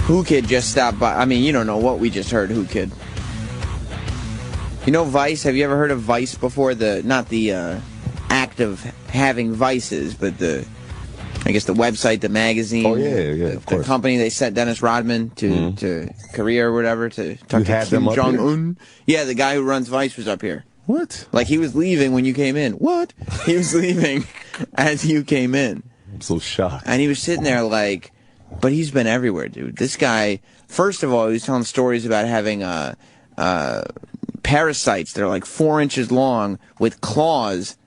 Whoo Kid just stopped by. I mean, you don't know what we just heard, Whoo Kid. You know Vice? Have you ever heard of Vice before? Not the act of having vices, but I guess the website, the magazine. Oh, yeah, of course. The company they sent Dennis Rodman to Korea or whatever to talk to Kim Jong-un. Yeah, the guy who runs Vice was up here. What? Like, he was leaving when you came in. What? He was leaving as you came in. I'm so shocked. And he was sitting there like, but he's been everywhere, dude. This guy, first of all, he was telling stories about having parasites that are like 4 inches long with claws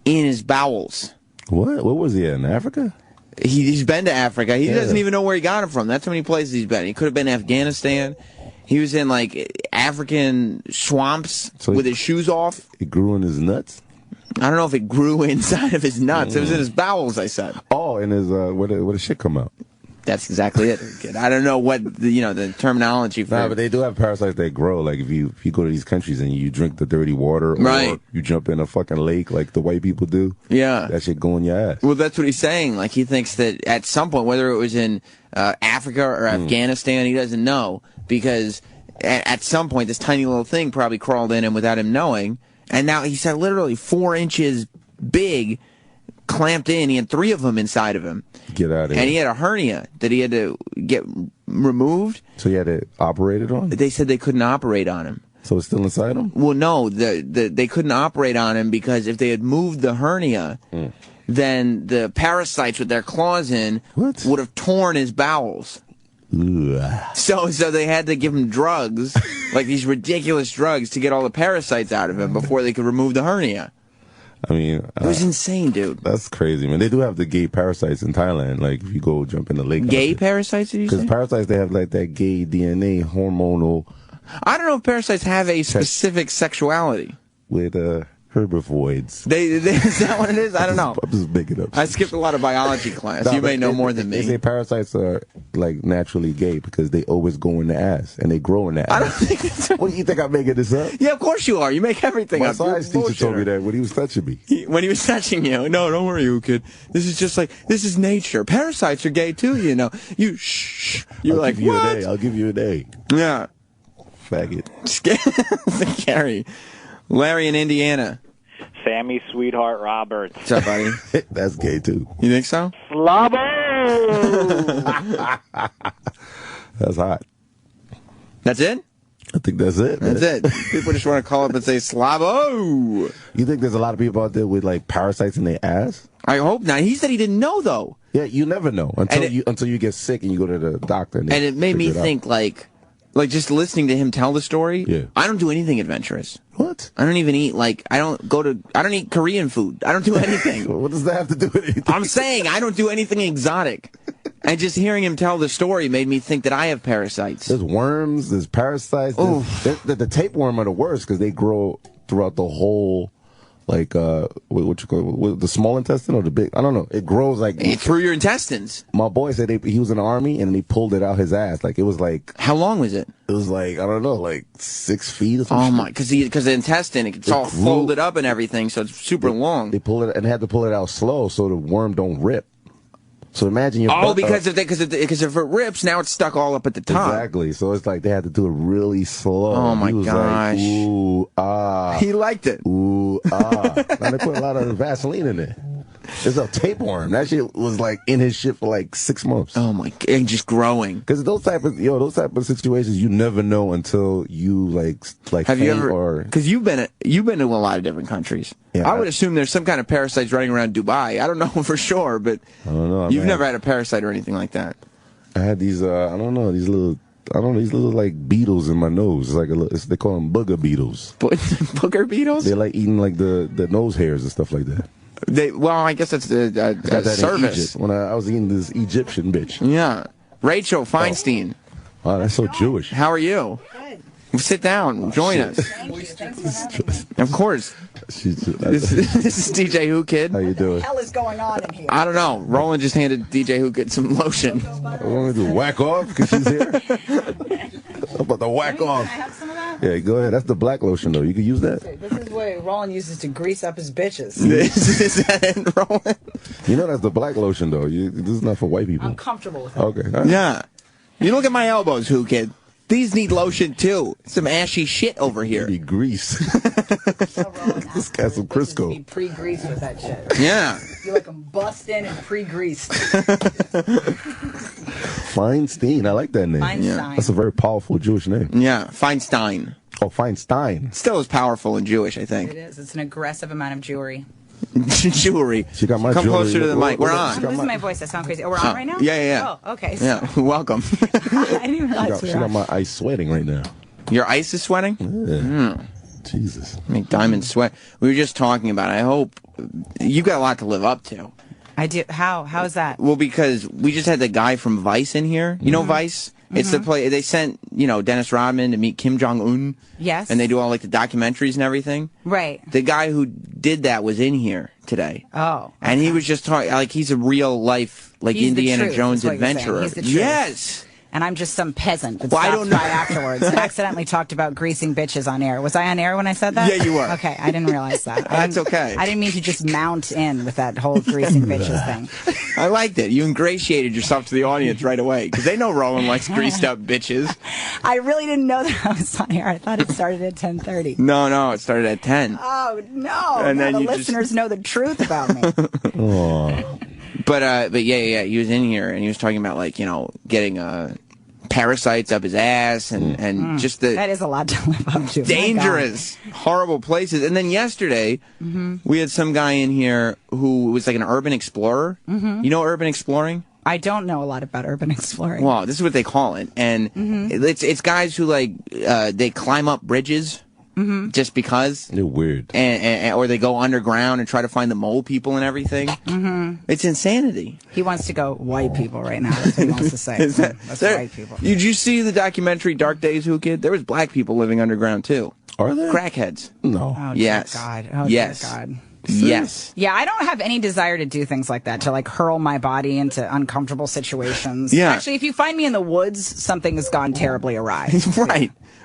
in his bowels. What? What was he in Africa? He's been to Africa. He doesn't even know where he got them from. That's how many places he's been. He could have been in Afghanistan. He was in, like, African swamps with his shoes off. It grew in his nuts? I don't know if it grew inside of his nuts. It was in his bowels, I said. Oh, and his, where did shit come out? That's exactly it, kid. I don't know what, the terminology for it. Nah, but they do have parasites that grow. Like, if you go to these countries and you drink the dirty water, or you jump in a fucking lake like the white people do, that shit go in your ass. Well, that's what he's saying. Like, he thinks that at some point, whether it was in Africa or Afghanistan, he doesn't know, because at some point, this tiny little thing probably crawled in him without him knowing, and now he said literally 4 inches big, clamped in. He had 3 of them inside of him. Get out of here. And he had a hernia that he had to get removed. So he had it operated on? They said they couldn't operate on him. So it's still inside him? Well, no, they couldn't operate on him because if they had moved the hernia, then the parasites with their claws in would have torn his bowels. So they had to give him drugs, like these ridiculous drugs, to get all the parasites out of him before they could remove the hernia. I mean, it was insane, dude. That's crazy, man. They do have the gay parasites in Thailand. Like, if you go jump in the lake. Gay parasites, did you say? Because parasites, they have like that gay DNA hormonal. I don't know if parasites have a specific sexuality. With herbivores. Is that what it is? I don't know. I'm just making up. I skipped a lot of biology class. You may know more than me. They say parasites are like naturally gay because they always go in the ass and they grow in the ass. I don't think that's right. What do you think I'm making this up? Yeah, of course you are. You make everything up. My science teacher told me that when he was touching me. When he was touching you. No, don't worry, you kid. This is just like, this is nature. Parasites are gay too, you know. You shh. You're like, what? I'll give you an A. Yeah. Faggot. Scary. Larry in Indiana. Sammy Sweetheart Roberts. What's up, buddy? That's gay, too. You think so? Slabo! That's hot. That's it? I think that's it, man. That's it. People just want to call up and say, Slavo! You think there's a lot of people out there with, like, parasites in their ass? I hope not. He said he didn't know, though. Yeah, you never know until you get sick and you go to the doctor. And it made me think, like just listening to him tell the story, I don't do anything adventurous. What? I don't even eat, I don't eat Korean food. I don't do anything. What does that have to do with anything? I'm saying I don't do anything exotic. And just hearing him tell the story made me think that I have parasites. There's worms, there's parasites. The tapeworm are the worst because they grow throughout the whole, what you call it, the small intestine or the big, I don't know. It grows like through your intestines. My boy said he was in the army and he pulled it out his ass. Like, it was like, how long was it? It was like, I don't know, like 6 feet or something. Oh my, because the intestine, it's all folded up and everything, so it's super long. They pull it and had to pull it out slow so the worm don't rip. So imagine your because if it rips, now it's stuck all up at the top. Exactly. So it's like they had to do it really slow. Oh my gosh. Like, ooh, ah. He liked it. Ooh, ah. Now they put a lot of Vaseline in it. It's a tapeworm. That shit was like in his shit for like 6 months. Oh my god, and just growing. Because those type of situations you never know until you like. Have you ever? Because you've been to a lot of different countries. Yeah, I would assume there's some kind of parasites running around Dubai. I don't know for sure, but I don't know. You've never had a parasite or anything like that. I had these. I don't know these little like beetles in my nose. It's they call them booger beetles. Booger beetles? They like eating like the nose hairs and stuff like that. I guess that's a service. When I was eating this Egyptian bitch. Yeah. Rachel Feinstein. Oh, that's so Jewish. How are you? Good. Sit down. Join us. Of course. This is DJ Whoo Kid. How you doing? What the hell is going on in here? I don't know. Roland just handed DJ Whoo Kid some lotion. I want to whack off because she's here. I'm about to whack off. Can I have some of that? Yeah, go ahead. That's the black lotion, though. You can use that. This is what Roland uses to grease up his bitches. Is that it, Roland? You know that's the black lotion, though. This is not for white people. I'm comfortable with it. Okay. Right. Yeah. You look at my elbows, Whoo Kid. These need lotion, too. Some ashy shit over here. Maybe grease. This guy's some Crisco. Be pre-greased with that shit. Yeah. You like them bust in and pre-greased. Feinstein. I like that name. Feinstein. Yeah. That's a very powerful Jewish name. Yeah, Feinstein. Oh, Feinstein. Still as powerful in Jewish, I think. It is. It's an aggressive amount of jewelry. Jewelry. She got my Come jewelry. closer to the mic. We're on. I'm losing my voice. I sound crazy. Oh, we're on right now? Yeah. Oh, okay. So Yeah, welcome. I didn't even realize She we got were on. my ice sweating right now. Your ice is sweating? Yeah. Jesus. I mean, diamond sweat. We were just talking about it. I hope you got a lot to live up to. I do. How? How is that? Well, because we just had the guy from Vice in here. You know Vice? It's the play. They sent, Dennis Rodman to meet Kim Jong-un. Yes. And they do all, like, the documentaries and everything. Right. The guy who did that was in here today. Oh. And he was just talking, like, he's a real life, like, He's the Indiana truth, Jones is what you're saying. adventurer. He's the truth. Yes. And I'm just some peasant that Well, I stopped don't know. by afterwards and accidentally talked about greasing bitches on air. Was I on air when I said that? Yeah, you were. Okay, I didn't realize that. That's okay. I didn't mean to just mount in with that whole greasing bitches thing. I liked it. You ingratiated yourself to the audience right away, because they know Roland likes greased up bitches. I really didn't know that I was on air. I thought it started at 10:30. No, it started at 10. Oh, no. And Now then the you just- listeners know the truth about me. Oh. But yeah, he was in here, and he was talking about, like, getting parasites up his ass, and just the That is a lot to live up to. My dangerous, horrible places. And then yesterday, we had some guy in here who was like an urban explorer. You know urban exploring? I don't know a lot about urban exploring. Well, this is what they call it. And it's guys who, like, they climb up bridges just because. They're weird. And or they go underground and try to find the mole people and everything. It's insanity. He wants to go white people right now. That's what he wants to say. That's white people. Did you see the documentary Dark Days, Whoo Kid? There was black people living underground, too. Are there? Crackheads. No. Oh, Yes. dear God. Oh, Yes. dear God. Yes. Yeah, I don't have any desire to do things like that, to like hurl my body into uncomfortable situations. Yeah. Actually, if you find me in the woods, something has gone terribly awry.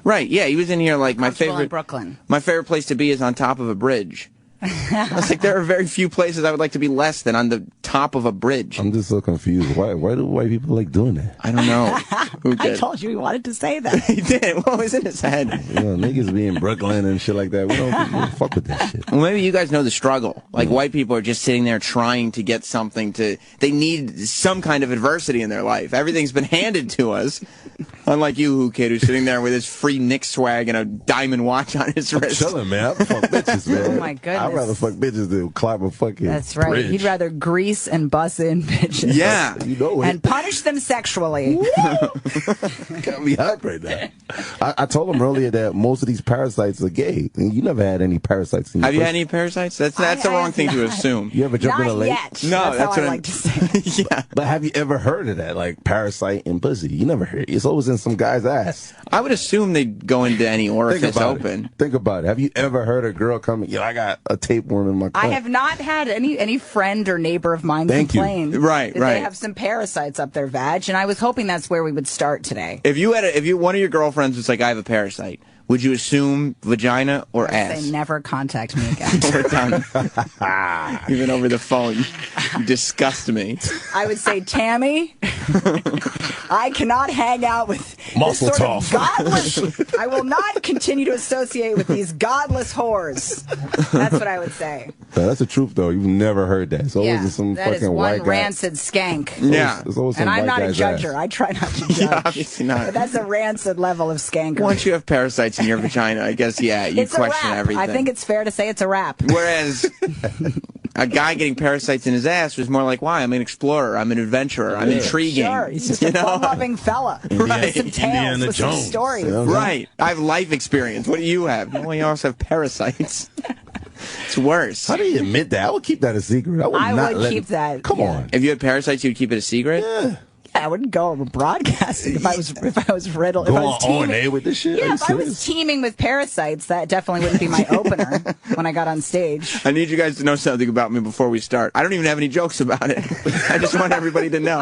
Right. Yeah, he was in here like my Comfortable in favorite. Brooklyn. My favorite place to be is on top of a bridge. I was like, there are very few places I would like to be less than on the top of a bridge. I'm just so confused. Why do white people like doing that? I don't know. Who I did? told you he wanted to say that. He did. What was in his head? Niggas be in Brooklyn and shit like that. We don't fuck with that shit. Well, maybe you guys know the struggle. Like, white people are just sitting there trying to get something to. They need some kind of adversity in their life. Everything's been handed to us. Unlike you, Whoo Kid, who's sitting there with his free Nick swag and a diamond watch on his wrist. Chilling, man. I fuck bitches, man. Oh, my goodness. I'd rather fuck bitches than climb a fucking That's right. bridge. He'd rather grease and bus in bitches. Yeah. You know it. And punish them sexually. Got me hot right now. I told him earlier that most of these parasites are gay. And you never had any parasites in your Have you had pussy. any parasites? That's the I wrong have thing to not. assume. You ever jump in a Not lake? yet. No, that's what how I I'm- like to say. Yeah. But have you ever heard of that? Like parasite in pussy? You never heard. It's always in some guy's ass. I would assume they'd go into any orifice open. Think about it. Have you ever heard a girl coming? I got a tapeworm in my cunt. I have not had any friend or neighbor of mine Thank you. complain. Right, that right. They have some parasites up their vag, and I was hoping that's where we would start today. If one of your girlfriends was like, I have a parasite, would you assume vagina or ass? They never contact me again. We're done. Even over the phone. You disgust me. I would say, Tammy, I cannot hang out with Muscle this sort of tough. godless. I will not continue to associate with these godless whores. That's what I would say. No, that's the truth, though. You've never heard that. It's always Yeah, some that is fucking one white guy. rancid skank. Yeah. It's always some And I'm white not a guy's judger. ass. I try not to judge. Yeah, obviously not. But that's a rancid level of skanker. Once you have parasites in your vagina, I guess, yeah, you It's a question wrap. everything. I think it's fair to say it's a wrap. Whereas a guy getting parasites in his ass was more like, why? I'm an explorer. I'm an adventurer. I'm intriguing. Sure, he's just a fun-loving fella. Right. With some tales, Indiana with some Jones. stories. You know? Right. I have life experience. What do you have? No, you also have parasites. It's worse. How do you admit that? I would keep that a secret. I would I not would let keep that, Come yeah. on. If you had parasites, you'd keep it a secret? Yeah. I wouldn't go over broadcasting if I was riddled. Go if I was on teaming, air with this shit? Are Yeah, you if I was serious? teaming with parasites, that definitely wouldn't be my opener when I got on stage. I need you guys to know something about me before we start. I don't even have any jokes about it. I just want everybody to know.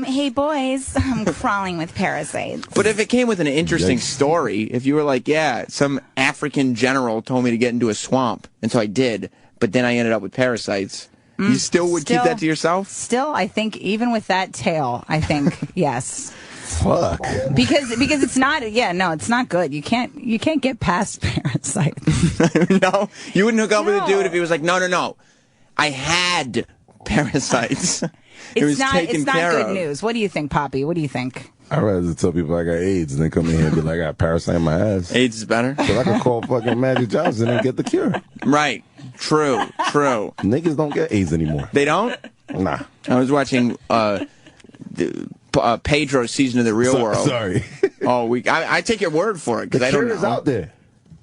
Hey boys, I'm crawling with parasites. But if it came with an interesting Yikes. story, if you were like, yeah, some African general told me to get into a swamp, and so I did, but then I ended up with parasites, you still would keep that to yourself? Still, I think even with that tale, I think yes. Fuck. Because it's not. Yeah, no, it's not good. You can't get past Parasites. No, you wouldn't hook up with a dude No. if he was like, no, I had Parasites. It was It's not taken care good of. news. What do you think, Poppy? What do you think? I'd rather tell people I got AIDS and then come in here and be like, I got parasite in my ass. AIDS is better. So I could call fucking Magic Johnson and get the cure. Right. True. Niggas don't get AIDS anymore. They don't? Nah. I was watching Pedro's season of The Real World. Sorry. Oh, I take your word for it because The I don't cure know. is out there.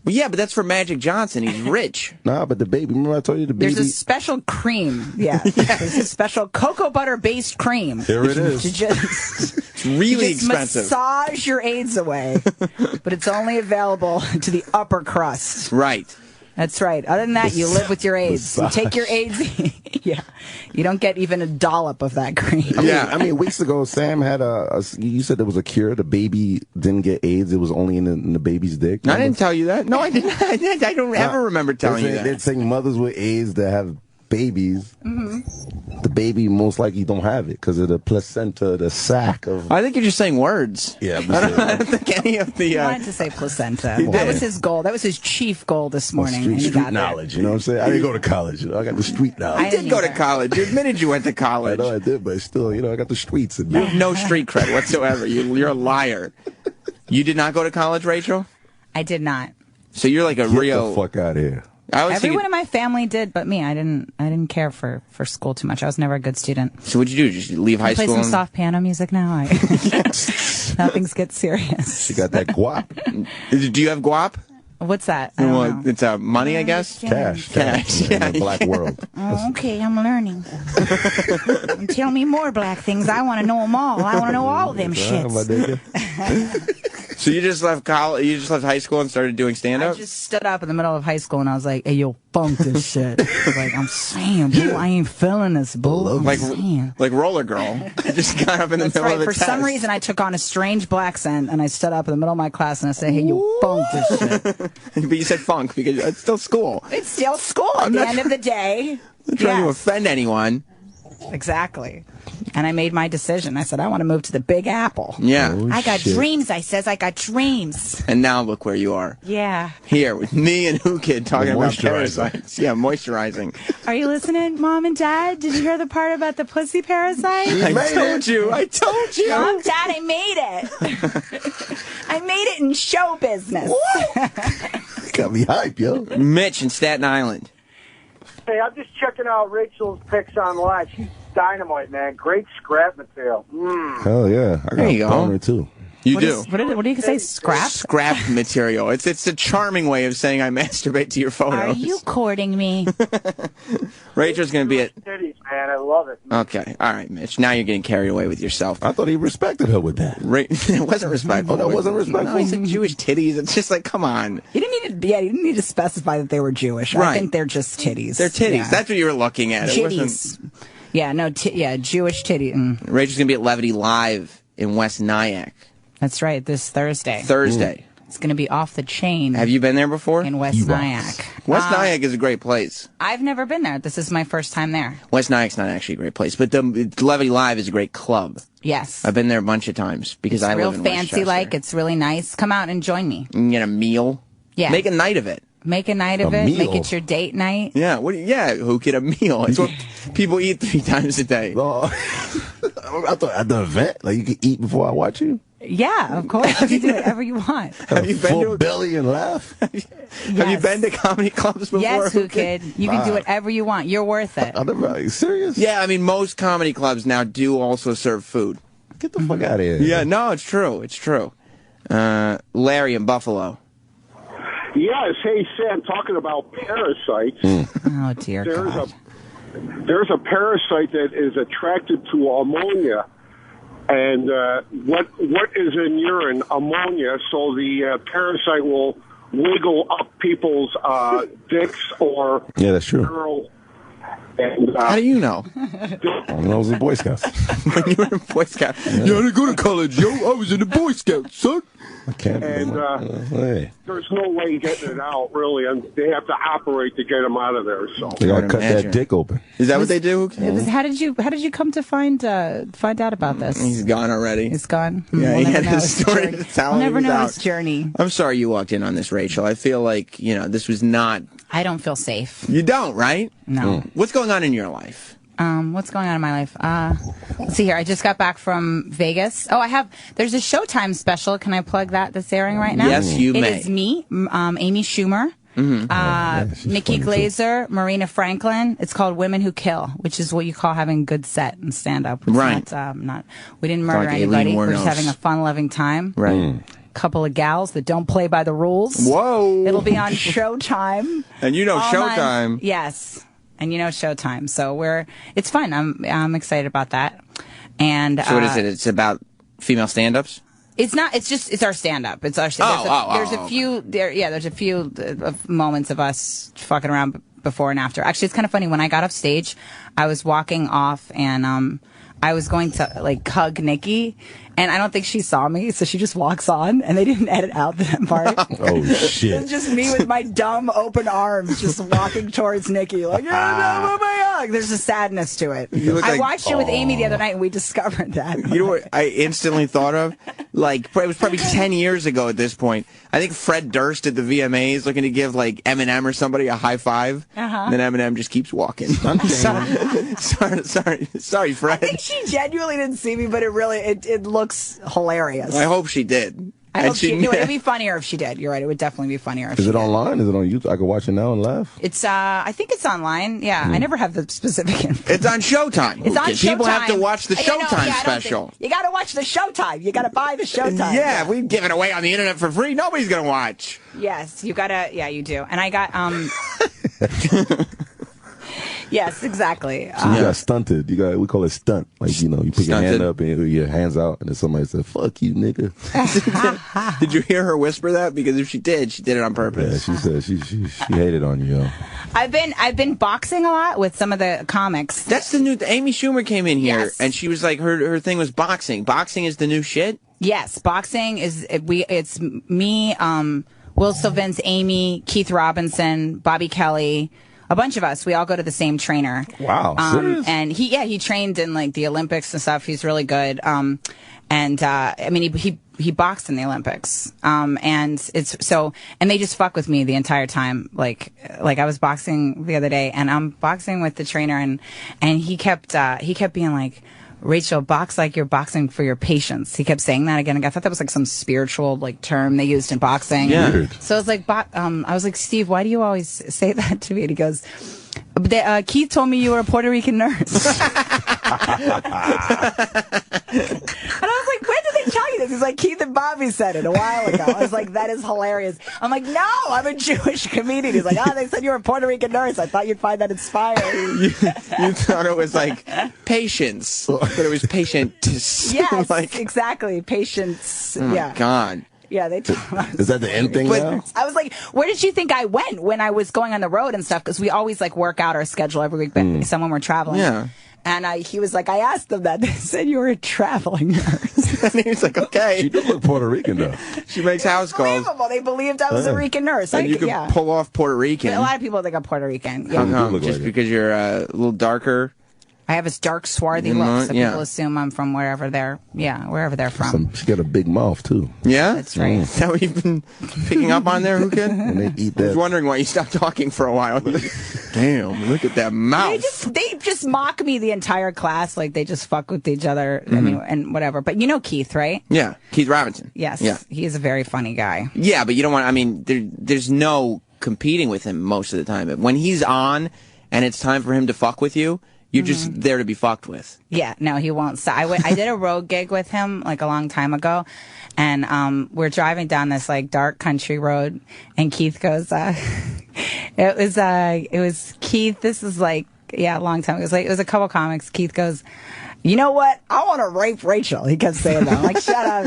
Well, yeah, but that's for Magic Johnson. He's rich. Nah, but the baby, remember I told you the baby? There's a special cream. Yeah. There's a special cocoa butter based cream. There it is. To just, It's really just expensive. massage your AIDS away. But it's only available to the upper crust. Right. That's right. Other than that, you live with your AIDS. You take your AIDS. Yeah. You don't get even a dollop of that cream. I mean, weeks ago, Sam had you said there was a cure. The baby didn't get AIDS. It was only in the baby's dick. I didn't tell you that. No, I didn't. I don't ever remember telling you that. They're saying mothers with AIDS that have babies, the baby most likely don't have it because of the placenta, the sac of. I think you're just saying words. Yeah, I don't think any of the. He wanted to say placenta. He That did. was his goal. That was his chief goal this morning. and he street got there. knowledge. You know what I'm saying? I didn't go to college. You know, I got the street knowledge. You did go to either. college. You admitted you went to I college. know I did, but still, you know, I got the streets. And You have no street cred whatsoever. You're a liar. You did not go to college, Rachel? I did not. So you're like a Get real. the fuck out of here. I was Everyone thinking, in my family did, but me. I didn't care for school too much. I was never a good student. so what'd you do? Just leave high Play school? some and- soft piano music now. Now things get serious. She got that guap, Do you have guap? What's that? I don't Well, know. it's money, I guess. cash, Yeah. in the black world. Oh, okay, I'm learning. Tell me more black things. I want to know them all. I want to know all them My shits. nigga. So you just left college. You just left high school and started doing stand I up. just stood up in the middle of high school and I was like, "Hey, yo, funk this shit." Like, I'm saying, boo, I ain't feeling this, boo. I'm Like saying. Roller Girl. You just got up in the That's middle right. of the For test. some reason, I took on a strange black accent and I stood up in the middle of my class and I said, "Hey, yo, funk this shit." But you said funk because it's still school. It's still school at the end of the day. I'm trying to Yes. offend anyone. Exactly. And I made my decision. I said, I want to move to the Big Apple. Yeah. Oh, I got shit. dreams, I says. I got dreams. And now look where you are. Yeah. Here with me and Whoo Kid talking about moisturizing. parasites. Yeah, moisturizing. Are you listening, Mom and Dad? Did you hear the part about the pussy parasite? I told you. I told you. Mom, Dad, I made it. I made it in show business. Got me hype, yo. Mitch in Staten Island. Hey, I'm just checking out Rachel's pics online. She's dynamite, man. Great scrap material. Hell yeah. I got There you a go. boner, too. You do. What do you say? Scrap? Scrap material. It's a charming way of saying I masturbate to your photos. Are you courting me? Rachel's going to be at... Titties, man. I love it. Okay. All right, Mitch. Now you're getting carried away with yourself. I thought he respected her with that. It wasn't respectful. Oh, that wasn't respectful? No, he said Jewish titties. It's just like, come on. You didn't need to specify that they were Jewish. Right. I think they're just titties. They're titties. Yeah. That's what you were looking at. It Titties. wasn't... Yeah, no, Jewish titty. Rachel's going to be at Levity Live in West Nyack That's right, this Thursday. Thursday. It's going to be off the chain Have you been there before? in West Nyack. West Nyack is a great place. I've never been there. This is my first time there. West Nyack's not actually a great place, but the Levity Live is a great club. Yes. I've been there a bunch of times because I Real live in fancy Westchester. like. It's really nice. Come out and join me. You can get a meal. Yeah. Make a night of it. Make a night of A it. meal? Make it your date night. Yeah. Who get a meal? It's what people eat 3 times a day. Oh, I thought at the event, like you could eat before I watch you. Yeah, of course. You can do whatever you want. Have you been Full to a- belly and laugh? Have you been to comedy clubs before? Yes, Who Kid. You can do whatever you want. You're worth it. I never. Are you serious? Yeah, I mean most comedy clubs now do also serve food. Get the fuck out of here. Yeah, no, it's true. It's true. Larry in Buffalo. Yes, hey Sam, talking about parasites, Oh, dear God. there's a parasite that is attracted to ammonia, and what is in urine? Ammonia. So the parasite will wiggle up people's dicks or Yeah, that's true. girl. And How do you know? I was in Boy Scouts. When you were in Boy Scout. Yeah, I didn't go to college, yo. I was in the Boy Scouts, son. I can't. And Hey. there's no way getting it out, really, and they have to operate to get him out of there. So They gotta cut that dick open. Is that what they do? How did you come to find out about this? He's gone already. He's gone. Yeah, he had his story to tell. We'll never know his journey. I'm sorry you walked in on this, Rachel. I feel like, this was not... I don't feel safe. You don't, right? No. What's going on in your life? What's going on in my life? Let's see here. I just got back from Vegas. Oh, there's a Showtime special. Can I plug that's airing right now? Yes, you may. It is me, Amy Schumer, Nikki Glazer, Marina Franklin. It's called Women Who Kill, which is what you call having good set and stand up. Right. We didn't murder like anybody. We're just having a fun, loving time. Right. Couple of gals that don't play by the rules. Whoa. It'll be on Showtime. And Showtime. Yes. And Showtime. So it's fun. I'm excited about that. And so what is it? It's about female stand-ups? It's not. It's our stand-up. It's our. There's a few moments of us fucking around before and after. Actually, it's kind of funny. When I got off stage, I was walking off and I was going to hug Nikki. And I don't think she saw me, so she just walks on, and they didn't edit out that part. Oh, shit. It was just me with my dumb open arms just walking towards Nikki, there's a sadness to it. I watched it with Amy the other night, and we discovered that. You know what I instantly thought of? It was probably 10 years ago at this point. I think Fred Durst at the VMAs looking to give, Eminem or somebody a high five. And then Eminem just keeps walking. Sorry, Fred. I think she genuinely didn't see me, but it looks hilarious. I hope she did. I hope it'd be funnier if she did. You're right. It would definitely be funnier if she did. Is it online? Is it on YouTube? I can watch it now and laugh? It's, I think it's online. Yeah. I never have the specific info. It's on Showtime. It's on Showtime. People have to watch the Showtime special. You got to watch the Showtime. You got to buy the Showtime. Yeah. We give it away on the internet for free. Nobody's going to watch. Yes. You got to. Yeah, you do. And I got, Yes, exactly. So you got stunted. We call it stunt. You put your hand up and your hands out, and then somebody said, "Fuck you, nigga." Did you hear her whisper that? Because if she did it on purpose. Yeah, she said she hated on you, yo. I've been boxing a lot with some of the comics. That's the new. Amy Schumer came in here, Yes. and she was like, her thing was boxing. Boxing is the new shit. Yes, boxing is It's me, Will Sylvince, Amy, Keith Robinson, Bobby Kelly. A bunch of us. We all go to the same trainer. Wow. Serious? And he trained in the Olympics and stuff. He's really good. He boxed in the Olympics. And they just fuck with me the entire time. Like I was boxing the other day, and I'm boxing with the trainer, and he kept being like, Rachel, box like you're boxing for your patience. He kept saying that again. I thought that was some spiritual term they used in boxing. Yeah. So I was like, I was like, Steve, why do you always say that to me? And he goes, Keith told me you were a Puerto Rican nurse. And I was like, when did they tell you this? He's like, Keith and Bobby said it a while ago. I was like, that is hilarious. I'm like, no, I'm a Jewish comedian. He's like, they said you were a Puerto Rican nurse. I thought you'd find that inspiring. You thought it was patience, but it was patient. Yes, exactly. Patience. Oh my God. Yeah, they told us. Is that the end thing now? I was like, where did you think I went when I was going on the road and stuff? Because we always work out our schedule every week, but someone we're traveling. Yeah. And he was like, I asked them that. They said you were a traveling nurse. And he was like, okay. She does look Puerto Rican, though. She makes house calls. They believed I was a Rican nurse. And you can pull off Puerto Rican. But a lot of people think I'm Puerto Rican. Yeah. Just because you're a little darker. I have this dark, swarthy look, so people assume I'm from wherever they're from. She got a big mouth, too. Yeah? That's right. Is that what you've been picking up on there, Hookah? When they eat that. I was wondering why you stopped talking for a while. Damn, look at that mouth. They just mock me the entire class. They just fuck with each other and whatever. But you know Keith, right? Yeah, Keith Robinson. Yes. Yeah. He is a very funny guy. Yeah, but you don't want, there's no competing with him most of the time. When he's on and it's time for him to fuck with you, you're just there to be fucked with. Yeah, no, he won't. So I did a road gig with him a long time ago, and we're driving down this dark country road, and Keith goes, it was Keith. This is a long time ago. It was a couple comics. Keith goes, you know what? I want to rape Rachel. He kept saying that. I'm like, shut up.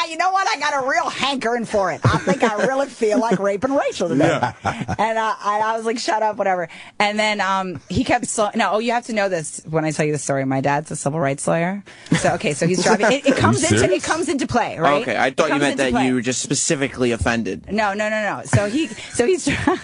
You know what? I got a real hankering for it. I think I really feel like raping Rachel today. Yeah. And I was like, shut up, whatever. And then he kept you have to know this when I tell you the story. My dad's a civil rights lawyer. So he's driving. It comes into play, right? Okay, I thought you meant that you were just specifically offended. No. So he's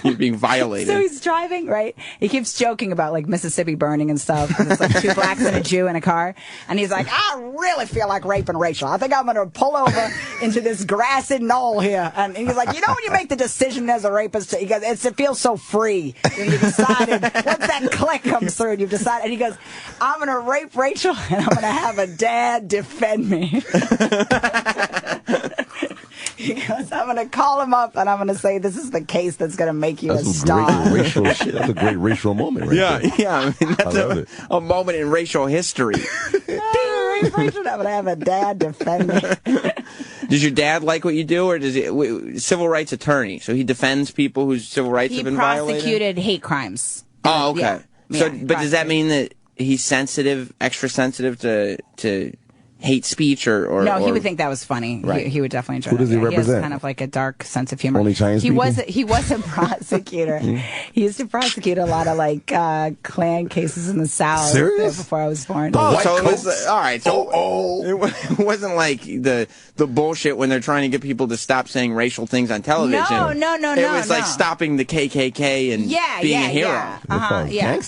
you're being violated. So he's driving, right? He keeps joking about like Mississippi burning and stuff. And it's like 2 blacks and a Jew in a car, and he's like, I really feel like raping Rachel. I think I'm going to pull over into this grassy knoll here. And he's like, you know when you make the decision as a rapist, he goes, it feels so free. And you decided, once that click comes through, and you've decided, and he goes, I'm going to rape Rachel, and I'm going to have a dad defend me. He goes, I'm going to call him up, and I'm going to say, this is the case that's going to make you a star. That's a great racial moment right there. Yeah. I mean, that's a moment in racial history. I'm going to have a dad defend me. Does your dad like what you do, or does he civil rights attorney? So he defends people whose civil rights have been violated? He prosecuted hate crimes. Oh, okay. But does that mean that he's extra sensitive to hate speech or no, he would think that was funny. Right. He would definitely enjoy it. Who does he represent? He has kind of like a dark sense of humor. Only Chinese people? He was a prosecutor. He used to prosecute a lot of like Klan cases in the South. Serious? Before I was born. So it was all right. So it wasn't like the bullshit when they're trying to get people to stop saying racial things on television. No. It was like stopping the KKK and being a hero. Yeah,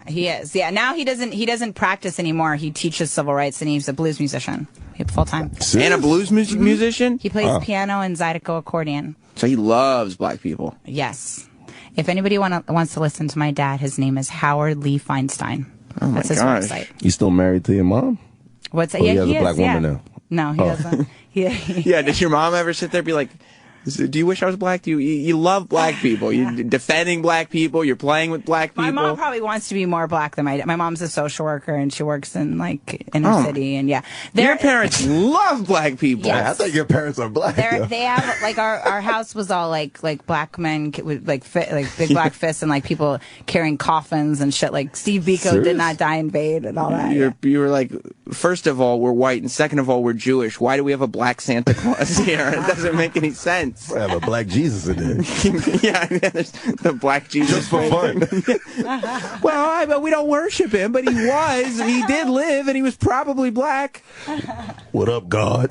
he is. Yeah, now he doesn't practice anymore. He teaches civil rights and he's a blues musician. Full time. And a blues musician? He plays piano and Zydeco accordion. So he loves black people. Yes. If anybody wants to listen to my dad, his name is Howard Lee Feinstein. Oh my That's his gosh. website. You still married to your mom? What's that? Or Yeah, he has he a black is, woman now? No, he doesn't. Yeah, did your mom ever sit there and be like, do you wish I was black? You love black people. You're defending black people. You're playing with black people. My mom probably wants to be more black than my dad. My mom's a social worker and she works in like inner city and Your parents love black people. Yeah, I thought your parents are black. They have like our house was all like black men with like big black fists and like people carrying coffins and shit. Like Steve Biko did not die in vain and all that. You were like, first of all, we're white, and second of all, we're Jewish. Why do we have a black Santa Claus here? It doesn't make any sense. I have a black Jesus in there. There's the black Jesus just for fun. Well, we don't worship him, but he did live, and he was probably black. What up, God?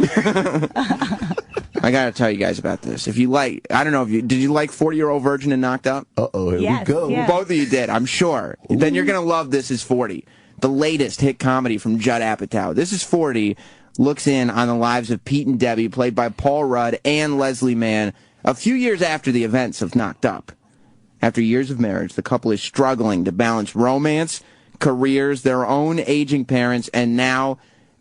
I gotta tell you guys about this. If you like, I don't know did you like 40-Year-Old Virgin and Knocked Up? Here we go. Yes. Both of you did, I'm sure. Ooh. Then you're gonna love This Is 40, the latest hit comedy from Judd Apatow. This Is 40 looks in on the lives of Pete and Debbie, played by Paul Rudd and Leslie Mann, a few years after the events of Knocked Up. After years of marriage, the couple is struggling to balance romance, careers, their own aging parents, and now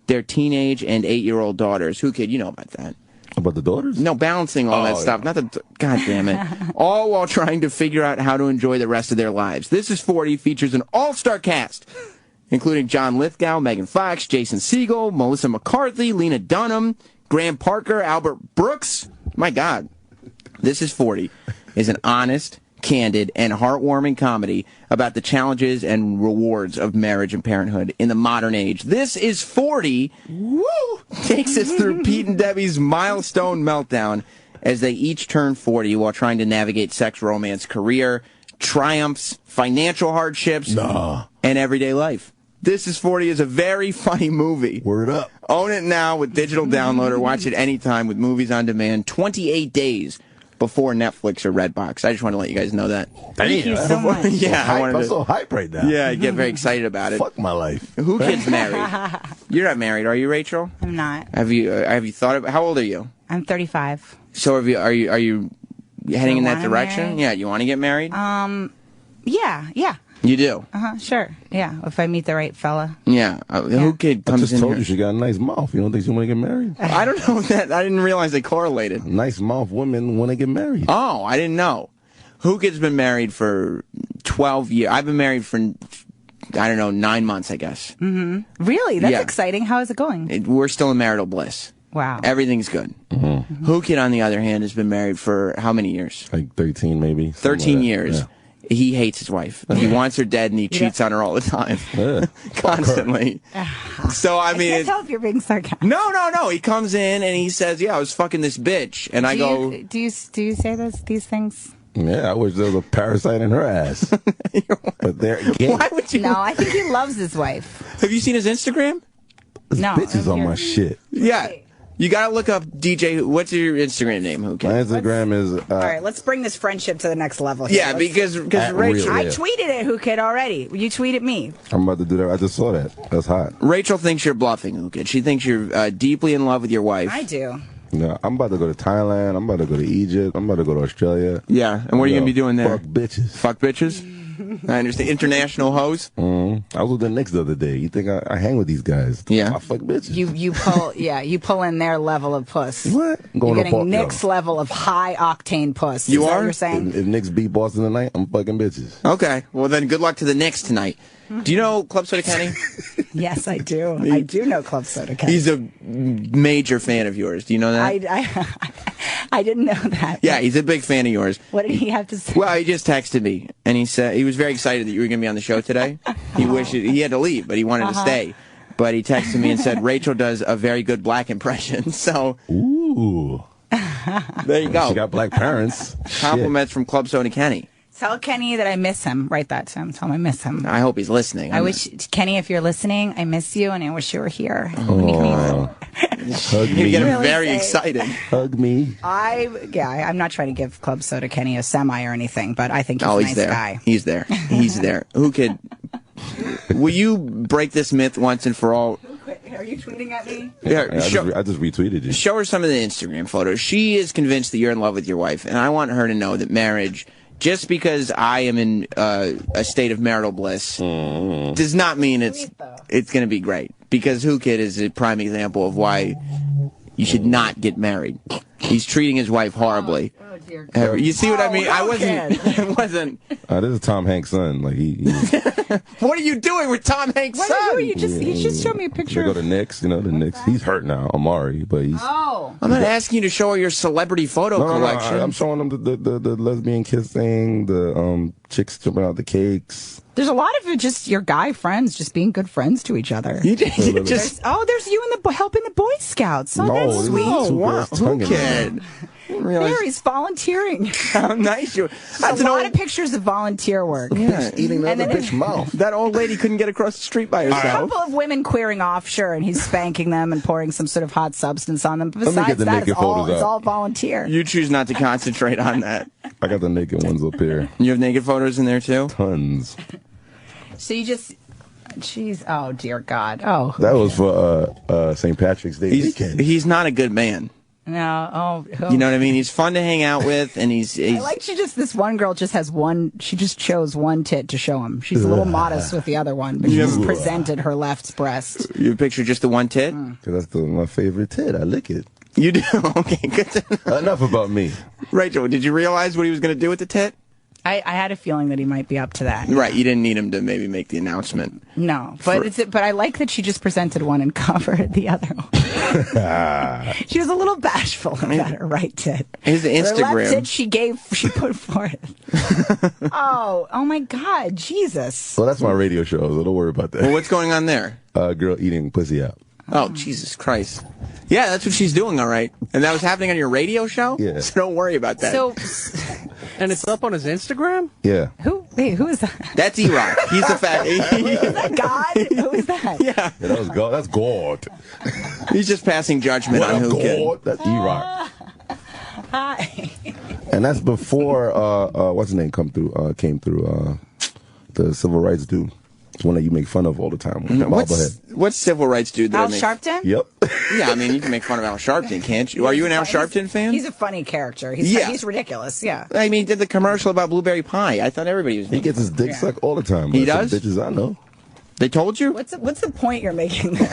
their teenage and 8-year-old daughters. Who kid? You know about that. About the daughters? No, balancing all that stuff. Not the, God damn it. All while trying to figure out how to enjoy the rest of their lives. This Is 40 features an all-star cast, including John Lithgow, Megan Fox, Jason Segel, Melissa McCarthy, Lena Dunham, Graham Parker, Albert Brooks. My God. This Is 40 is an honest, candid, and heartwarming comedy about the challenges and rewards of marriage and parenthood in the modern age. This Is 40 takes us through Pete and Debbie's milestone meltdown as they each turn 40 while trying to navigate sex, romance, career, triumphs, financial hardships, and everyday life. This Is 40 is a very funny movie. Word up. Own it now with digital download or watch it anytime with Movies on Demand 28 days before Netflix or Redbox. I just want to let you guys know that. Thank you so much. Yeah, I'm so hype right now. Yeah, I get very excited about it. Fuck my life. Who gets married? You're not married, are you, Rachel? I'm not. Have you thought about, how old are you? I'm 35. So are you heading in that direction? Marry? Yeah, you want to get married? Yeah. You do? Sure. Yeah, if I meet the right fella. Yeah. Who kid I comes just in told here? you she got a nice mouth. You don't think she want to get married? I don't know that. I didn't realize they correlated. Nice mouth women want to get married. Oh, I didn't know. Who kid's been married for 12 years? I've been married for, I don't know, 9 months, I guess. Mm-hmm. Really? That's Yeah. exciting. How is it going? We're still in marital bliss. Wow. Everything's good. Mm-hmm. Who kid, on the other hand, has been married for how many years? Like 13 maybe. 13 years. Yeah. he hates his wife. He wants her dead, and he cheats on her all the time, constantly. So I mean, I can't tell if you're being sarcastic. No. He comes in and he says, "Yeah, I was fucking this bitch," and I go, "Do you say these things?" Yeah, I wish there was a parasite in her ass. But they're gay. Why would you? No, I think he loves his wife. Have you seen his Instagram? This No, bitch is on my shit. Yeah. You gotta look up DJ. What's your Instagram name? Who My Instagram is. All right, let's bring this friendship to the next level here. Yeah, because Rachel, Real. I tweeted it, Who Kid, already. You tweeted me. I'm about to do that. I just saw that. That's hot. Rachel thinks you're bluffing, Who Kid. She thinks you're deeply in love with your wife. I do. No, I'm about to go to Thailand. I'm about to go to Egypt. I'm about to go to Australia. Yeah, and what are you gonna be doing there? Fuck bitches. Fuck bitches. I understand. International hoes. I was with the Knicks the other day. You think I hang with these guys? Yeah. I fuck bitches. You pull in their level of puss. What? You're getting Nick's level of high octane puss. You Is that are? what you're saying? If Knicks beat Boston tonight, I'm fucking bitches. Okay. Well, then good luck to the Knicks tonight. Do you know Club Soda Kenny? Yes, I do. I do know Club Soda Kenny. He's a major fan of yours. Do you know that? I didn't know that. Yeah, he's a big fan of yours. What did he have to say? Well, he just texted me, and he said he was very excited that you were going to be on the show today. He wished he had to leave, but he wanted to stay. But he texted me and said Rachel does a very good black impression. So, Ooh. there you go. She got black parents. Compliments from Club Soda Kenny. Tell Kenny that I miss him. Write that to him. Tell him I miss him. I hope he's listening. I wish, Kenny, if you're listening, I miss you, and I wish you were here. Hug You me. get him Really very say- excited. Hug me. I'm not trying to give Club Soda Kenny a semi or anything, but I think he's a He's nice there. guy. He's there. He's there. Who could? Will you break this myth once and for all? Are you tweeting at me? Yeah, I just retweeted you. show her some of the Instagram photos. She is convinced that you're in love with your wife, and I want her to know that marriage, just because I am in a state of marital bliss, does not mean it's going to be great. Because Who Kid is a prime example of why you should not get married. He's treating his wife horribly. Oh, dear God. You see what I mean? I Kid. wasn't. This is Tom Hanks' son. Like he What are you doing with Tom Hanks' What son? are you? He just showed me a picture. They go to Knicks, the Knicks. He's hurt now, Amari, but he's. Oh. I'm not asking you to show her your celebrity photo collection. I'm showing them the lesbian kissing, the chicks jumping out the cakes. There's a lot of just your guy friends just being good friends to each other. You just There's you and helping the Boy Scouts. Oh, that's this is sweet. two wow. girls Who tonguing Kid? There, he's volunteering. How nice you. There's a lot of pictures of volunteer work. Yeah. Eating the And other then- bitch mouth. That old lady couldn't get across the street by A herself. couple of women queering off, sure, and he's spanking them and pouring some sort of hot substance on them. But me get besides the that, naked it's all, photos it's up. all volunteer. You choose not to concentrate on that. I got the naked ones up here. You have naked photos in there too? Tons. So you just, jeez, oh dear God, oh. That was for St. Patrick's Day weekend. He's not a good man. No, You know what I mean? He's fun to hang out with, and he's I like this one girl just has one, she just chose one tit to show him. She's a little modest with the other one, but she just presented her left breast. you picture just the one tit? Because that's my favorite tit. I lick it. You do? Okay, good to know. Enough about me. Rachel, did you realize what he was going to do with the tit? I had a feeling that he might be up to that. Right, you didn't need him to maybe make the announcement. No, but I like that she just presented one and covered the other one. She was a little bashful about her right tit. His Her left Instagram. tit she put forth. oh my God, Jesus. Well, that's my radio show, so don't worry about Well, that. what's going on there? Girl eating pussy out. Oh, Jesus Christ. Yeah, that's what she's doing, all right. And that was happening on your radio show? Yeah. So don't worry about that. So, And it's up on his Instagram? Yeah. who is that? That's E-Rock. He's the fact. Is that God? Who is that? Yeah. That was God. That's God. He's just passing judgment What on up, Who Kid. God? That's E-Rock. Hi. And that's before, what's his name came through, the civil rights dude. It's one that you make fun of all the time. What's civil rights dude that I Al make? Sharpton? Yep. Yeah, I mean, you can make fun of Al Sharpton, can't you? Are you an Al Sharpton fan? He's a funny character. He's Yeah. he's ridiculous. Yeah. I mean, he did the commercial about blueberry pie. I thought everybody was. He gets his dick sucked all the time. He That's does? some bitches I know. They told you? What's the point you're making there?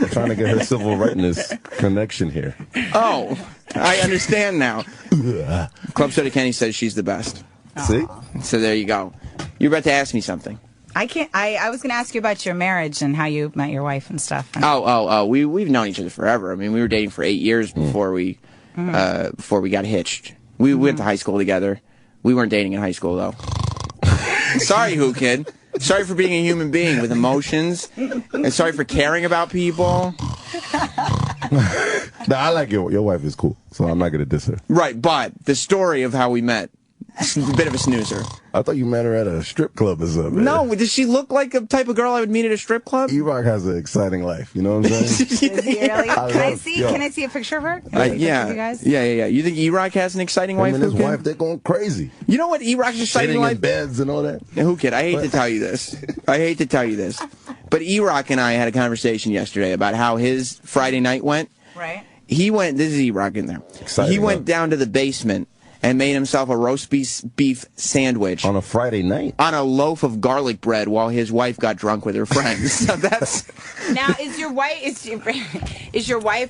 I'm trying to get her civil rightness connection here. Oh, I understand now. Club Soda Kenny says she's the best. See? So there you go. You're about to ask me something. I can't. I was going to ask you about your marriage and how you met your wife and stuff. We've known each other forever. I mean, we were dating for 8 years before we got hitched. We went to high school together. We weren't dating in high school though. Sorry, Who Kid. Sorry for being a human being with emotions. And sorry for caring about people. No, I like your wife is cool, so I'm not going to diss her. Right, but the story of how we met, it's a bit of a snoozer. I thought you met her at a strip club or something. No, does she look like the type of girl I would meet at a strip club? E-Rock has an exciting life, you know what I'm saying? Is he really? Can I see a picture of her? Yeah. You guys? Yeah. You think E-Rock has an exciting wife? Him and his Who Kid? wife, they're going crazy. You know what E-Rock's exciting Sitting life? in beds and all that. Who Kid? I hate to tell you this. But E-Rock and I had a conversation yesterday about how his Friday night went. Right. He went, this is E-Rock in there. Exciting, he went down to the basement and made himself a roast beef sandwich. On a Friday night? On a loaf of garlic bread while his wife got drunk with her friends. So that's... Now, is your wife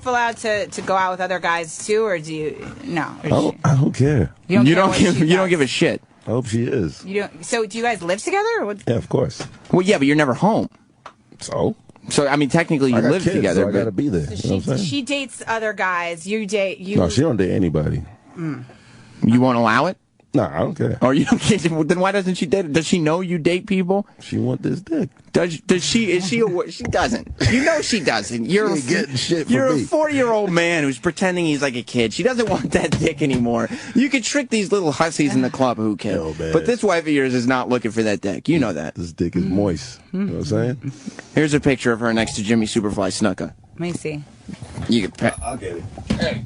allowed to go out with other guys too, or do you... No. I don't care. You don't give a shit. I hope she is. You don't. So do you guys live together? Or what? Yeah, of course. Well, yeah, but you're never home. So, I mean, technically, you live kids, together. So I got to be there. So she dates other guys. You date. No, she don't date anybody. You won't allow it? No, I don't care. Or you don't care? Then why doesn't she date? Does she know you date people? She want this dick. Does she? Is she? She doesn't. You know she doesn't. You're ain't getting shit from You're me. a 40-year-old man who's pretending he's like a kid. She doesn't want that dick anymore. You could trick these little hussies in the club who can. Yo, man. But this wife of yours is not looking for that dick. You know that. This dick is moist. You know what I'm saying? Here's a picture of her next to Jimmy Superfly Snuka. Let me see. You can. I'll get it. Hey.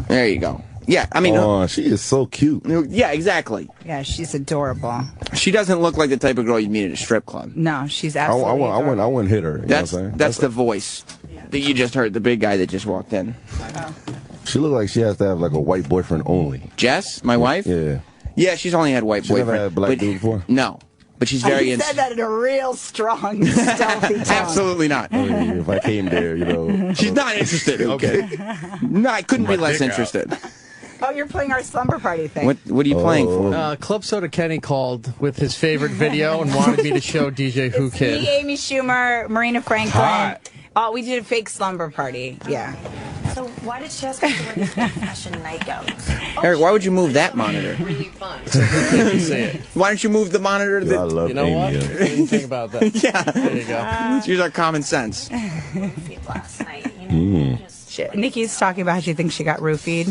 There you go. Yeah, I mean... Oh, she is so cute. Yeah, exactly. Yeah, she's adorable. She doesn't look like the type of girl you'd meet at a strip club. No, she's absolutely I wouldn't hit her. You know what I'm saying? That's the voice that you just heard, the big guy that just walked in. She looked like she has to have like a white boyfriend only. Jess, my wife? Yeah. Yeah, she's only had white She boyfriend. never had a black dude before? No. But she's very... You said that in a real strong, stealthy tone. Absolutely not. I mean, if I came there, you know... She's not interested. Okay. No, I couldn't be less interested. Oh, you're playing our slumber party thing. What are you playing for? Club Soda Kenny called with his favorite video and wanted me to show DJ Who Kid. Me, Amy Schumer, Marina Franklin. Hot. Oh, we did a fake slumber party. Yeah. So why did she ask us to wear these fashion nightgowns? Eric, why would you move that monitor? Really fun. Why don't you move the monitor? I love You know Amy. what? I didn't think about that. Yeah. There you go. Let's use our common sense. Last night, you know, just Nikki's talking about how she thinks she got roofied.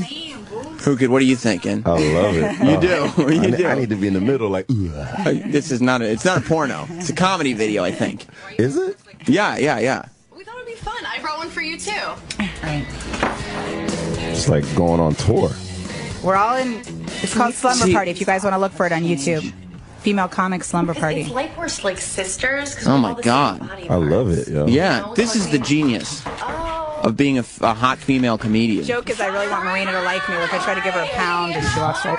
Who Kid, what are you thinking? I love it. You do. You do. I need to be in the middle like, This is not it's not a porno. It's a comedy video, I think. Is it? Yeah. we thought it'd be fun. I brought one for you too. It's like going on tour. We're all in. It's called Slumber See- Party. If you guys want to look for it on YouTube, female comic slumber party. It's like we're like sisters. 'Cause Oh we my all the God. same body I love parts. it, yo. Yeah. This is the genius of being a hot female comedian. Joke is, I really want Marina to like me. Like I try to give her a pound and she walks right.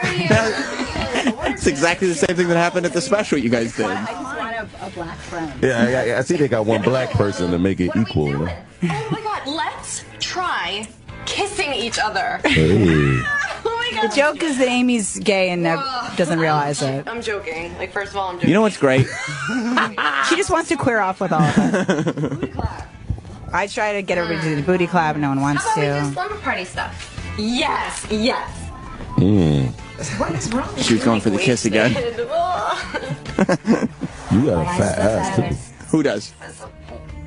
It's exactly the same thing that happened at the special you guys did. I just want a black friend. Yeah, I see they got one black person to make it What are we equal, you doing? know? Oh my God, let's try kissing each other. Hey. Oh my God. The joke is that Amy's gay and doesn't realize it. I'm joking. Like, first of all, I'm joking. You know what's great? She just wants to queer off with all of us. I try to get everybody to do the booty clap. No one wants How about we do to. slumber party stuff? Yes. What is wrong with She was you? going for the kiss again. You got a fat ass, too. Who does?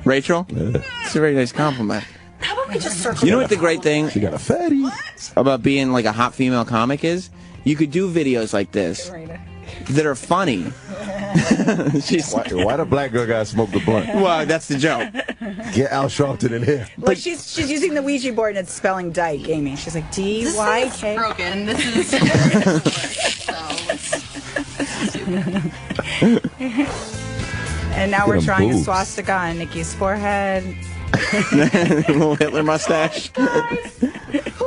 Rachel? Yeah. It's a very nice compliment. How about we just circle? You know what the great thing She got a fatty. about being like a hot female comic is? You could do videos like this that are funny. She's Why the black girl gotta smoke the blunt? well, that's the joke. Get Al Sharpton in here. Like she's using the Ouija board and it's spelling dyke, Amy. She's like This D-Y-K. thing's broken. This is. And now Get we're 'em trying a boobs. swastika on Nikki's forehead. Little Hitler mustache. Guys, who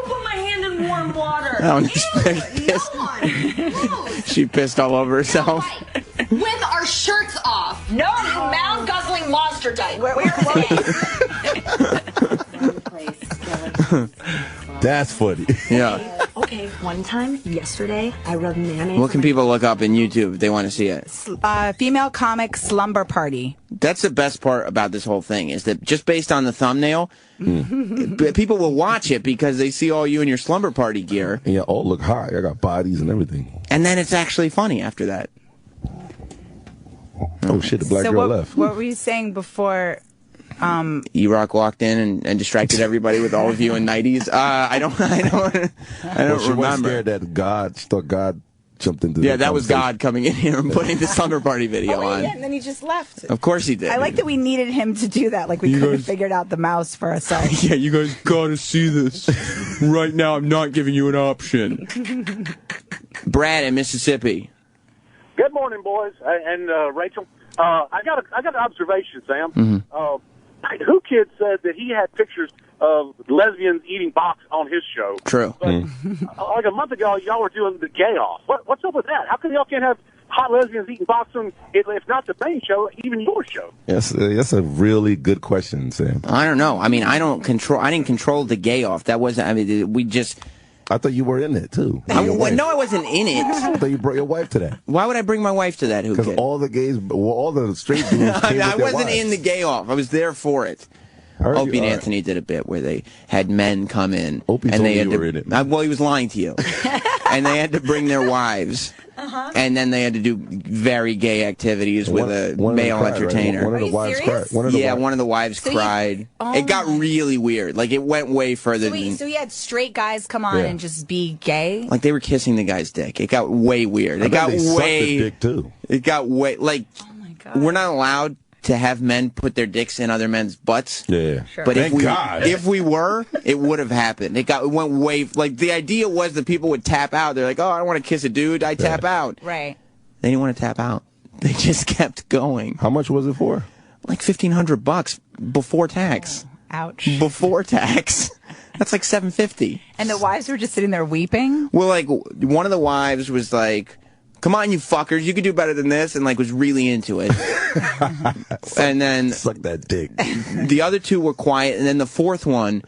put my hand in warm water? Oh, Ew, pissed. no one. Gross. She pissed all over herself. With our shirts off. No, you mound guzzling monster dyke. Where That's funny. Yeah. Okay, one time, yesterday, I rubbed mayonnaise. What can people look up in YouTube if they want to see it? Female comic slumber party. That's the best part about this whole thing is that just based on the thumbnail, people will watch it because they see all you in your slumber party gear. And y'all all look hot. I got bodies and everything. And then it's actually funny after that. Oh shit, the black girl left. What were you saying before? E-Rock walked in and distracted everybody with all of you in 90s. I don't She was remember. scared that she thought God jumped into Yeah, that was God coming in here and putting the slumber party video on. Yeah, and then he just left. Of course he did. I like that we needed him to do that. Like we couldn't have figured out the mouse for ourselves. Yeah, you guys gotta see this. Right now, I'm not giving you an option. Brad in Mississippi. Good morning, boys, and Rachel. I got an observation, Sam. Who Kid said that he had pictures of lesbians eating box on his show. True. But, like a month ago, y'all were doing the gay off. What's up with that? How come y'all can't have hot lesbians eating box on, if not the main show, even your show? Yes, that's a really good question, Sam. I don't know. I mean, I didn't control the gay off. That wasn't. I mean, we just. I thought you were in it too. No, I wasn't in it. I thought you brought your wife to that. Why would I bring my wife to that? Because all the gays, all the straight dudes. I wasn't in the gay off. I was there for it. Opie and Anthony did a bit where they had men come in. Opie and told they me had you to, were in it. Well, he was lying to you. And they had to bring their wives. And then they had to do very gay activities with a male entertainer. One of the wives cried. One of the wives cried. It got really weird. Like, it went way further than... So he had straight guys come on and just be gay? Like, they were kissing the guy's dick. It got way weird. It got way... dick too. It got way... Like, oh my God. We're not allowed to have men put their dicks in other men's butts. Yeah. Sure. But if we were, it would have happened. It went way... Like, the idea was that people would tap out. They're like, oh, I don't want to kiss a dude. I tap out. Right. They didn't want to tap out. They just kept going. How much was it for? Like $1,500 before tax. Ouch. Before tax. That's like $750. And the wives were just sitting there weeping? Well, like, one of the wives was like, come on, you fuckers, you could do better than this, and like was really into it. And then suck that dick. The other two were quiet, and then the fourth one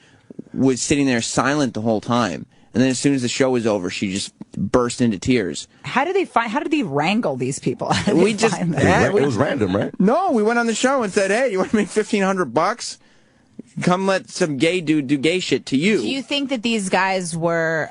was sitting there silent the whole time. And then as soon as the show was over, she just burst into tears. How did they wrangle these people? It was random, right? No, we went on the show and said, hey, you want to make $1,500? Come let some gay dude do gay shit to you. Do you think that these guys were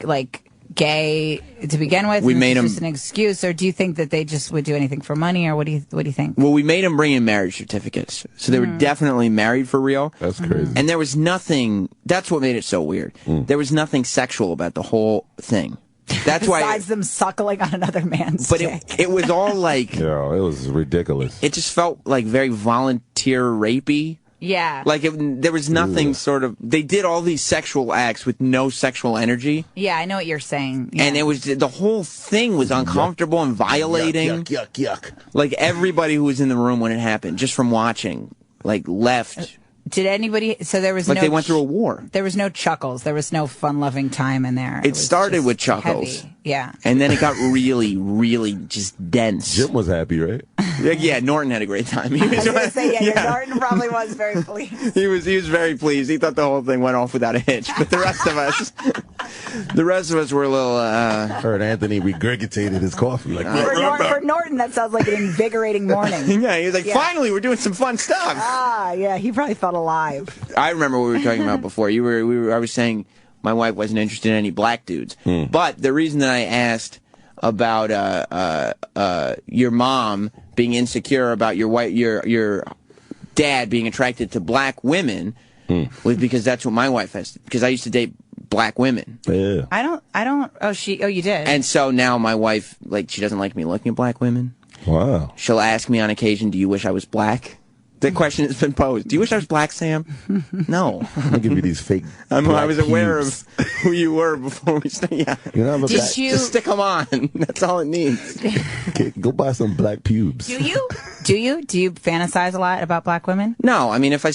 like gay to begin with? We made them just an excuse, or do you think that they just would do anything for money, or what do you think? Well, we made them bring in marriage certificates, so they were definitely married for real. That's crazy. And there was nothing. That's what made it so weird. There was nothing sexual about the whole thing. That's why. Besides them suckling on another man's dick. It was all like. Yeah, it was ridiculous. It just felt like very volunteer rapey. Yeah. Like, there was nothing sort of... They did all these sexual acts with no sexual energy. Yeah, I know what you're saying. Yeah. And it was... The whole thing was uncomfortable and violating. Yuck. Like, everybody who was in the room when it happened, just from watching, like, left... Did anybody... So there was like they went through a war. There was no chuckles. There was no fun-loving time in there. It started with chuckles. Heavy. Yeah. And then it got really, really just dense. Jim was happy, right? Yeah, Norton had a the time. He was going to say, Norton probably was very pleased. He was very pleased. He thought the whole thing went off without a hitch. But the rest of us were a little... Heard Anthony regurgitated his coffee. Like, for Norton, that sounds like an invigorating morning. Yeah, he was like, finally, we're doing some fun stuff. Yeah, he probably felt alive. I remember what we were talking about before. I was saying my wife wasn't interested in any black dudes. But the reason that I asked about your mom being insecure about your dad being attracted to black women was because that's what my wife has. Because I used to date black women. Yeah. I don't. Oh, you did. And so now my wife, like, she doesn't like me looking at black women. Wow. She'll ask me on occasion, "Do you wish I was black?" The question has been posed. Do you wish I was black, Sam? No. I'll give you these fake. I was aware of who you were before we started. Yeah. Just stick them on. That's all it needs. Okay, go buy some black pubes. Do you? Do you fantasize a lot about black women? No. I mean, if I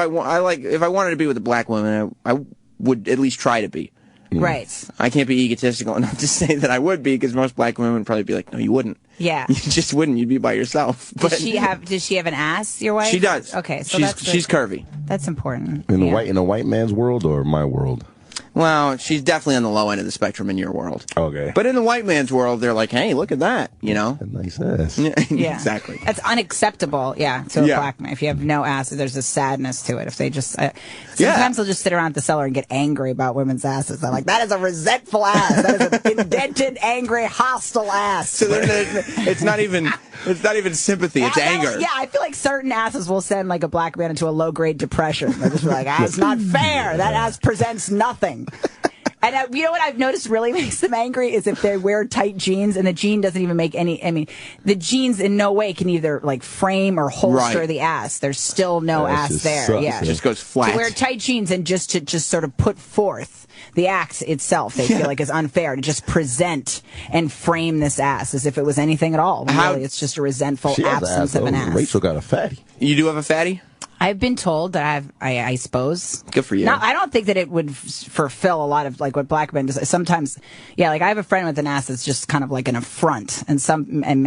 wanted to be with a black woman, I would at least try to be. Right. I can't be egotistical enough to say that I would be, because most black women would probably be like, no, you wouldn't. Yeah. You just wouldn't. You'd be by yourself. Does she have an ass, your wife? She does. Okay, so she's curvy. That's important. In a white man's world or my world? Well, she's definitely on the low end of the spectrum in your world. Okay. But in the white man's world, they're like, hey, look at that, you know? A nice ass. Yeah. Exactly. That's unacceptable, to a black man. If you have no ass, there's a sadness to it. If they just... sometimes they'll just sit around at the cellar and get angry about women's asses. They're like, that is a resentful ass. That is an indented, angry, hostile ass. So it's not even sympathy, it's anger. Yeah, I feel like certain asses will send like a black man into a low-grade depression. They'll just be like, it's not fair. That ass presents nothing. And you know what I've noticed really makes them angry is if they wear tight jeans and the jean doesn't even make any. I mean, the jeans in no way can either like frame or holster the ass. There's still no ass there. Sucks, yeah, it just goes flat. To wear tight jeans and just sort of put forth the act itself, they feel like is unfair to just present and frame this ass as if it was anything at all. Really, it's just a resentful absence of an ass. Rachel got a fatty. You do have a fatty? I've been told that I suppose. Good for you. No, I don't think that it would fulfill a lot of like what black men do. Sometimes, like I have a friend with an ass that's just kind of like an affront, and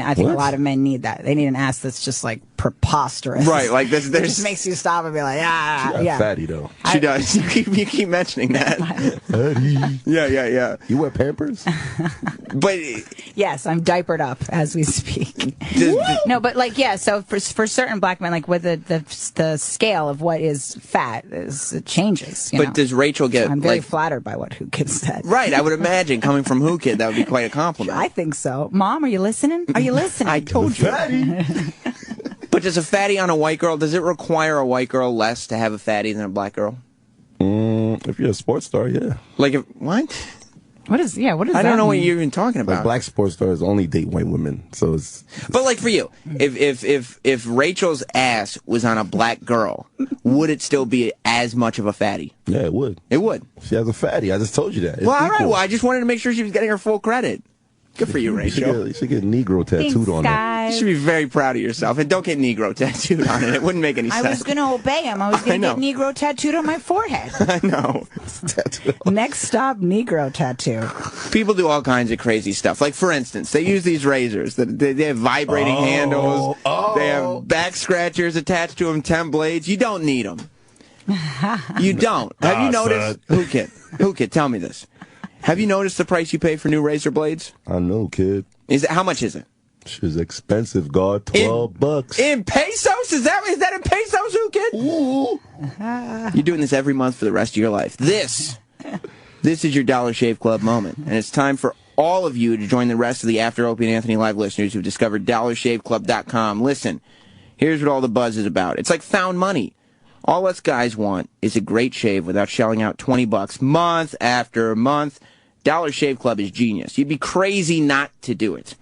I think a lot of men need that. They need an ass that's just like preposterous. Right, like this. It just makes you stop and be like, She got fatty though. She does. You keep mentioning that. Fatty. Yeah. You wear Pampers? But yes, I'm diapered up as we speak. No, but like so for certain black men, like with the scale of what is fat it changes. You know? does Rachel get? I'm very flattered by what Who Kid said. Right, I would imagine coming from Who Kid, that would be quite a compliment. I think so. Mom, are you listening? Are you listening? I told you. But does a fatty on a white girl? Does it require a white girl less to have a fatty than a black girl? If you're a sports star, yeah. Like what? What is I don't know what you're even talking about. Like black sports stars only date white women, so it's. But like for you, if Rachel's ass was on a black girl, would it still be as much of a fatty? Yeah, it would. It would. She has a fatty. I just told you that. It's all right. equal. Well, I just wanted to make sure she was getting her full credit. Good for you, Rachel. You should get Negro tattooed on it. You should be very proud of yourself. And don't get Negro tattooed on it. It wouldn't make any sense. I was going to obey him. I was going to get Negro tattooed on my forehead. I know. Next stop, Negro tattoo. People do all kinds of crazy stuff. Like, for instance, they use these razors. They have vibrating handles. They have back scratchers attached to them, 10 blades. You don't need them. You don't. Have you noticed? Who kid? Tell me this. Have you noticed the price you pay for new razor blades? I know, kid. How much is it? She's expensive, God. $12. In pesos? Is that in pesos, Who Kid? Ooh. You're doing this every month for the rest of your life. This is your Dollar Shave Club moment. And it's time for all of you to join the rest of the After Opie and Anthony Live listeners who've discovered DollarShaveClub.com. Listen, here's what all the buzz is about. It's like found money. All us guys want is a great shave without shelling out $20 month after month. Dollar Shave Club is genius. You'd be crazy not to do it.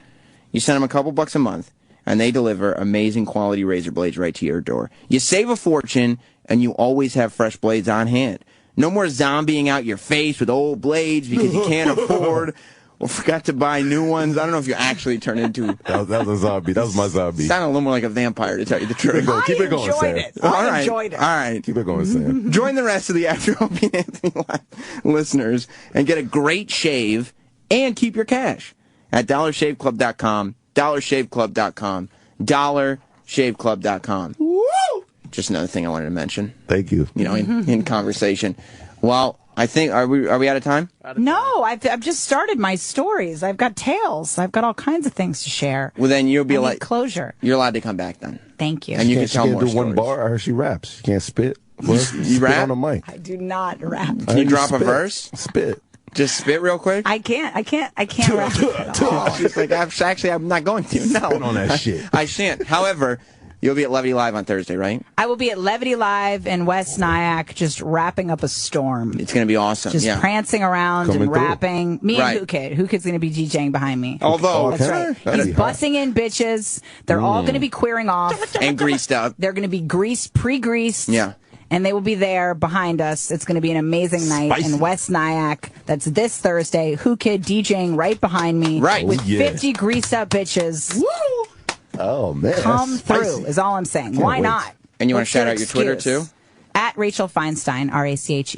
You send them a couple bucks a month, and they deliver amazing quality razor blades right to your door. You save a fortune, and you always have fresh blades on hand. No more zombieing out your face with old blades because you can't afford or forgot to buy new ones. I don't know if you actually turn into... That was a zombie. That was my zombie. Sounded a little more like a vampire, to tell you the truth. Keep it going, Sam. I enjoyed it. All right. Keep it going, Sam. Join the rest of the After Opie and Anthony Live listeners and get a great shave and keep your cash at DollarShaveClub.com, DollarShaveClub.com, DollarShaveClub.com. Woo! Just another thing I wanted to mention. Thank you. You know, in conversation. Well, I think, are we out of time? No, I've just started my stories. I've got tales. I've got all kinds of things to share. Well, then you'll be like closure. You're allowed to come back then. Thank you. And you can tell more do stories. one bar. I heard she raps. She can't spit. You spit rap on the mic. I do not rap. Can you drop a verse? Spit. Just spit real quick. I can't rap at all. She's like, actually, I'm not going to. No, spit on that shit. I shan't. However, you'll be at Levity Live on Thursday, right? I will be at Levity Live in West Nyack, just wrapping up a storm. It's going to be awesome. Just prancing around Coming and through. rapping. Me and Who Kid. Who Kid's going to be DJing behind me. Although, that's right. He's bussing in bitches. They're all going to be queering off. And greased up. They're going to be pre-greased. Yeah. And they will be there behind us. It's going to be an amazing night in West Nyack. That's this Thursday. Who Kid DJing right behind me. Right. With 50 greased up bitches. Woo! Oh, man. Come through is all I'm saying. Why not? And you want to shout out your Twitter, too? At Rachel Feinstein, RachelFeinstein.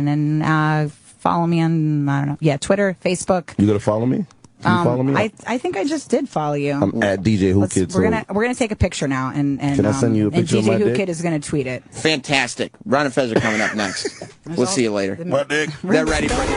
And follow me on, I don't know. Yeah, Twitter, Facebook. You going to follow me? Can you follow me? I think I just did follow you. I'm at DJ Who Kid. We're gonna take a picture now, and can I send you a picture and DJ of my Who dick? Kid is gonna tweet it. Fantastic. Ron and Fez are coming up next. We'll see you later. What, Dick? They're ready for you.